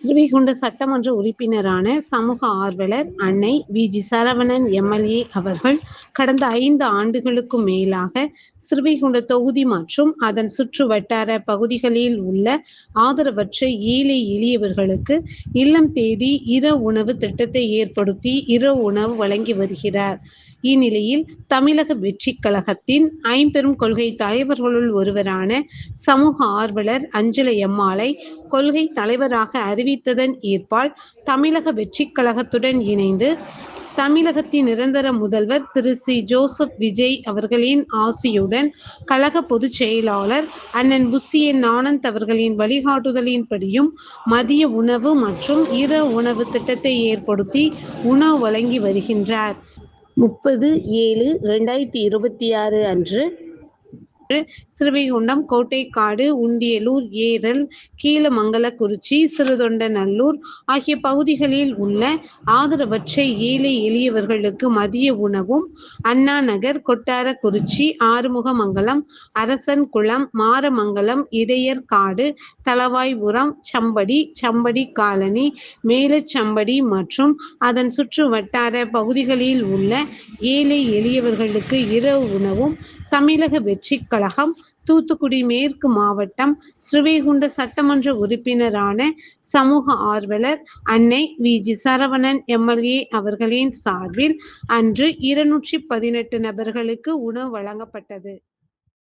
ஸ்ரீவைகுண்ட சட்டமன்ற உறுப்பினரான சமூக ஆர்வலர் அன்னை வி.ஜி. சரவணன் எம்.எல்.ஏ. அவர்கள் கடந்த 5 ஆண்டுகளுக்கும் மேலாக ஸ்ரீவைகுண்ட தொகுதி மற்றும் அதன் சுற்று வட்டார பகுதிகளில் உள்ள ஆதரவற்ற ஏழை எளியவர்களுக்கு இல்லம் தேடி இரவு உணவு திட்டத்தை ஏற்படுத்தி இரவு உணவு வழங்கி வருகிறார். இந்நிலையில் தமிழக வெற்றிக் கழகத்தின் ஐம்பெரும் கொள்கை தலைவர்களுள் ஒருவரான சமூக ஆர்வலர் அஞ்சலை அம்மாளை கொள்கை தலைவராக அறிவித்ததன் ஏற்பால் தமிழக வெற்றிக் கழகத்துடன் இணைந்து தமிழகத்தின் நிரந்தர முதல்வர் திரு சி. ஜோசப் விஜய் அவர்களின் ஆசியுடன் கழக பொதுச் செயலாளர் அண்ணன் புசி என். ஆனந்த் அவர்களின் வழிகாட்டுதலின்படியும் மதிய உணவு மற்றும் இரவு உணவு திட்டத்தை ஏற்படுத்தி உணவு வழங்கி வருகின்றார். 30/7/2026 அன்று ஸ்ரீவைகுண்டம், கோட்டைக்காடு, உண்டியலூர், ஏரல், கீழமங்கலக்குறிச்சி, சிறுதொண்டநல்லூர் ஆகிய பகுதிகளில் உள்ள ஆதரவற்ற ஏழை எளியவர்களுக்கு மதிய உணவும், அண்ணா நகர், கொட்டாரக்குறிச்சி, ஆறுமுகமங்கலம், அரசன்குளம், மாரமங்கலம், இடையர்காடு, தளவாய்புரம், சம்படி, சம்படி காலனி, மேலச்சம்படி மற்றும் அதன் சுற்று வட்டார பகுதிகளில் உள்ள ஏழை எளியவர்களுக்கு இரவு உணவும் தமிழக வெற்றிக் கழகம் தூத்துக்குடி மேற்கு மாவட்டம் ஸ்ரீவைகுண்ட சட்டமன்ற உறுப்பினரான சமூக ஆர்வலர் அன்னை வி.ஜி. சரவணன் எம்.எல்.ஏ. அவர்களின் சார்பில் அன்று 218 நபர்களுக்கு உணவு வழங்கப்பட்டது.